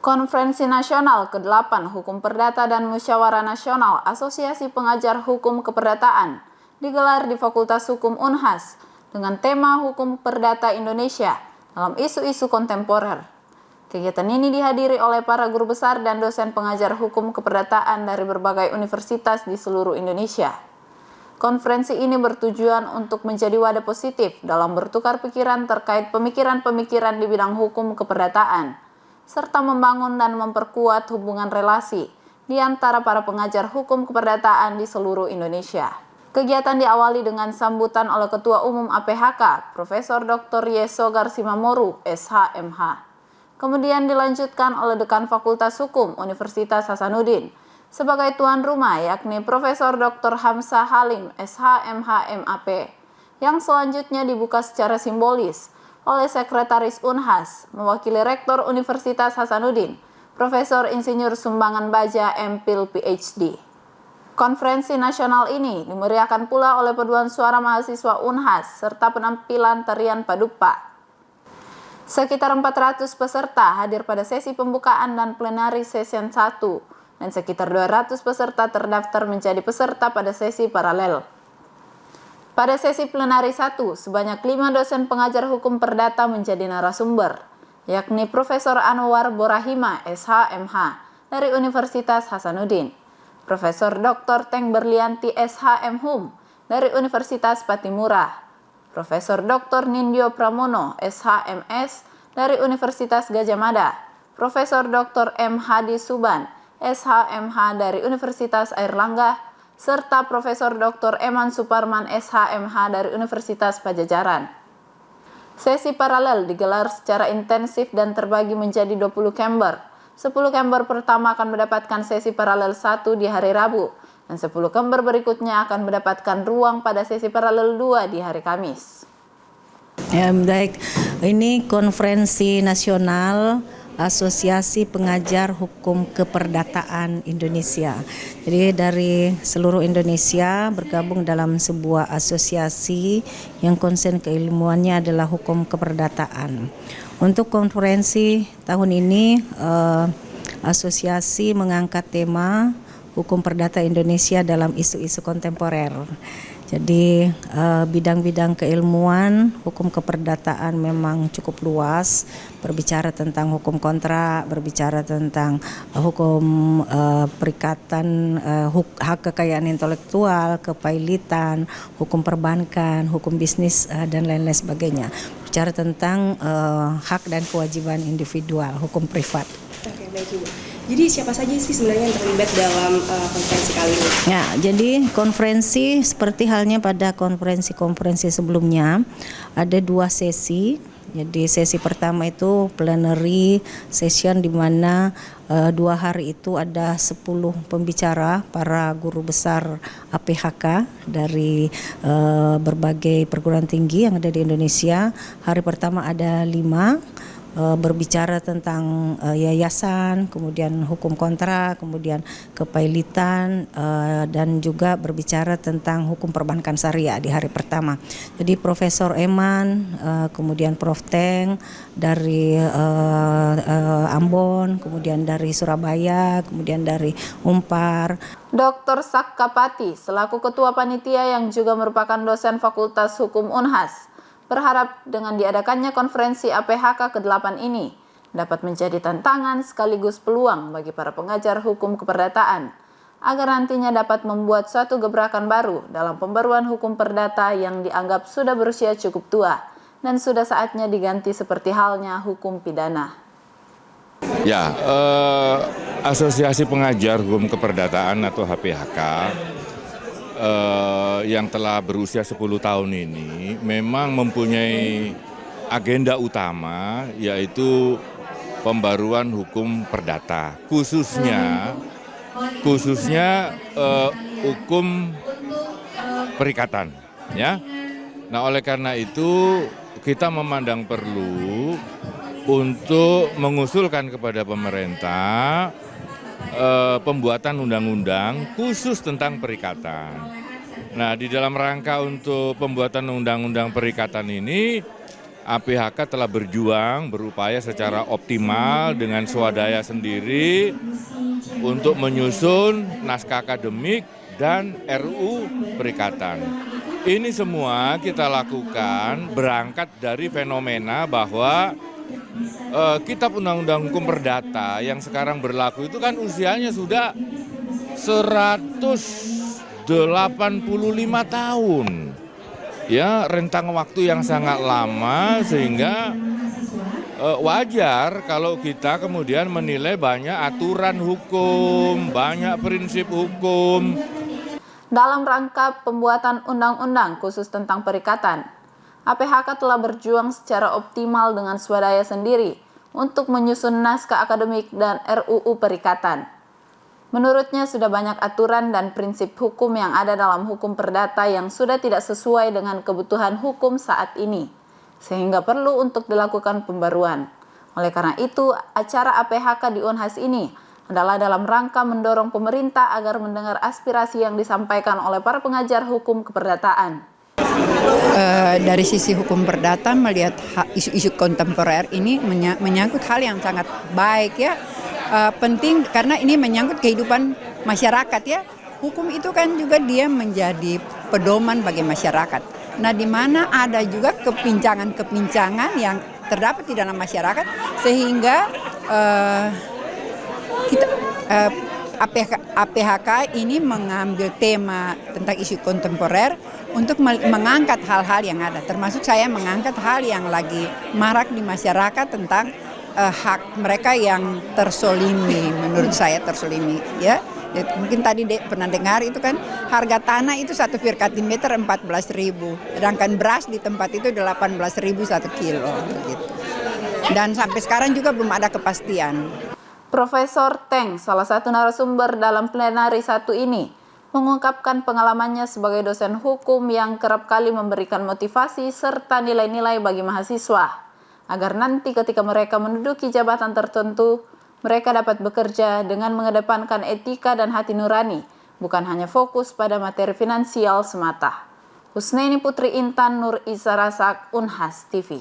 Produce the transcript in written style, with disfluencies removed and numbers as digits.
Konferensi Nasional ke-8 Hukum Perdata dan Musyawarah Nasional Asosiasi Pengajar Hukum Keperdataan digelar di Fakultas Hukum Unhas dengan tema Hukum Perdata Indonesia dalam isu-isu kontemporer. Kegiatan ini dihadiri oleh para guru besar dan dosen pengajar hukum keperdataan dari berbagai universitas di seluruh Indonesia. Konferensi ini bertujuan untuk menjadi wadah positif dalam bertukar pikiran terkait pemikiran-pemikiran di bidang hukum keperdataan, serta membangun dan memperkuat hubungan relasi di antara para pengajar hukum keperdataan di seluruh Indonesia. Kegiatan diawali dengan sambutan oleh Ketua Umum APHK, Profesor Dr. Yeso Garsimamoru, SH.MH. Kemudian dilanjutkan oleh Dekan Fakultas Hukum Universitas Hasanuddin sebagai tuan rumah, yakni Profesor Dr. Hamzah Halim, SH.MH MAP, yang selanjutnya dibuka secara simbolis oleh Sekretaris Unhas, mewakili Rektor Universitas Hasanuddin, Profesor Insinyur Sumbangan Baja, MPhil PhD. Konferensi nasional ini dimeriahkan pula oleh paduan suara mahasiswa Unhas serta penampilan tarian Padupa. Sekitar 400 peserta hadir pada sesi pembukaan dan plenary session 1, dan sekitar 200 peserta terdaftar menjadi peserta pada sesi paralel. Pada sesi plenary 1, sebanyak 5 dosen pengajar hukum perdata menjadi narasumber, yakni Profesor Anwar Borahima, SH.MH, dari Universitas Hasanuddin, Profesor Dr. Teng Berlianti, SH.MHum, dari Universitas Patimura, Profesor Dr. Nindyo Pramono, SH.MS, dari Universitas Gadjah Mada, Profesor Dr. M. Hadi Suban, SH.MH, dari Universitas Airlangga, serta Profesor Dr. Eman Suparman, SH.MH, dari Universitas Pajajaran. Sesi paralel digelar secara intensif dan terbagi menjadi 20 chamber. 10 chamber pertama akan mendapatkan sesi paralel 1 di hari Rabu, dan 10 chamber berikutnya akan mendapatkan ruang pada sesi paralel 2 di hari Kamis. Ya, baik. Ini konferensi nasional Asosiasi Pengajar Hukum Keperdataan Indonesia. Jadi dari seluruh Indonesia bergabung dalam sebuah asosiasi yang konsen keilmuannya adalah hukum keperdataan. Untuk konferensi tahun ini, asosiasi mengangkat tema Hukum Perdata Indonesia dalam isu-isu kontemporer. Jadi bidang-bidang keilmuan hukum keperdataan memang cukup luas, berbicara tentang hukum kontrak, berbicara tentang hukum perikatan, hak kekayaan intelektual, kepailitan, hukum perbankan, hukum bisnis dan lain-lain sebagainya. Bicara tentang hak dan kewajiban individual, hukum privat. Oke, baik Ibu. Jadi siapa saja sih sebenarnya yang terlibat dalam konferensi kali ini? Ya, jadi konferensi seperti halnya pada konferensi-konferensi sebelumnya ada 2 sesi. Jadi sesi pertama itu plenary session di mana 2 hari itu ada 10 pembicara para guru besar APHK dari berbagai perguruan tinggi yang ada di Indonesia. Hari pertama ada 5 berbicara tentang yayasan, kemudian hukum kontrak, kemudian kepailitan, dan juga berbicara tentang hukum perbankan syariah di hari pertama. Jadi Profesor Eman, kemudian Prof. Teng dari Ambon, kemudian dari Surabaya, kemudian dari Unpar. Dr. Sakkapati selaku Ketua Panitia yang juga merupakan dosen Fakultas Hukum Unhas berharap dengan diadakannya konferensi APHK ke-8 ini dapat menjadi tantangan sekaligus peluang bagi para pengajar hukum keperdataan agar nantinya dapat membuat suatu gebrakan baru dalam pembaruan hukum perdata yang dianggap sudah berusia cukup tua dan sudah saatnya diganti seperti halnya hukum pidana. Ya, Asosiasi Pengajar Hukum Keperdataan atau HPHK yang telah berusia 10 tahun ini memang mempunyai agenda utama, yaitu pembaruan hukum perdata, khususnya hukum perikatan, ya. Nah, oleh karena itu kita memandang perlu untuk mengusulkan kepada pemerintah pembuatan undang-undang khusus tentang perikatan. Nah, di dalam rangka untuk pembuatan undang-undang perikatan ini APHK telah berjuang, berupaya secara optimal dengan swadaya sendiri untuk menyusun naskah akademik dan RUU Perikatan. Ini semua kita lakukan berangkat dari fenomena bahwa Kitab Undang-Undang Hukum Perdata yang sekarang berlaku itu kan usianya sudah 185 tahun. Ya, rentang waktu yang sangat lama sehingga wajar kalau kita kemudian menilai banyak aturan hukum, banyak prinsip hukum. Dalam rangka pembuatan undang-undang khusus tentang perikatan, APHK telah berjuang secara optimal dengan swadaya sendiri untuk menyusun naskah akademik dan RUU Perikatan. Menurutnya sudah banyak aturan dan prinsip hukum yang ada dalam hukum perdata yang sudah tidak sesuai dengan kebutuhan hukum saat ini, sehingga perlu untuk dilakukan pembaruan. Oleh karena itu, acara APHK di Unhas ini adalah dalam rangka mendorong pemerintah agar mendengar aspirasi yang disampaikan oleh para pengajar hukum keperdataan. Dari sisi hukum perdata melihat isu-isu kontemporer ini menyangkut hal yang sangat baik ya. Penting karena ini menyangkut kehidupan masyarakat ya. Hukum itu kan juga dia menjadi pedoman bagi masyarakat. Nah, di mana ada juga kepincangan-kepincangan yang terdapat di dalam masyarakat sehingga APHK ini mengambil tema tentang isu kontemporer untuk mengangkat hal-hal yang ada. Termasuk saya mengangkat hal yang lagi marak di masyarakat tentang hak mereka yang tersolimi, menurut saya tersolimi ya. Mungkin tadi pernah dengar itu kan harga tanah itu 1 meter 14.000, sedangkan beras di tempat itu 18.000 1 kilo gitu. Dan sampai sekarang juga belum ada kepastian. Profesor Teng, salah satu narasumber dalam plenari 1 ini, mengungkapkan pengalamannya sebagai dosen hukum yang kerap kali memberikan motivasi serta nilai-nilai bagi mahasiswa, agar nanti ketika mereka menduduki jabatan tertentu, mereka dapat bekerja dengan mengedepankan etika dan hati nurani, bukan hanya fokus pada materi finansial semata. Husnaini Putri Intan Nur Isa Rasak, Unhas TV.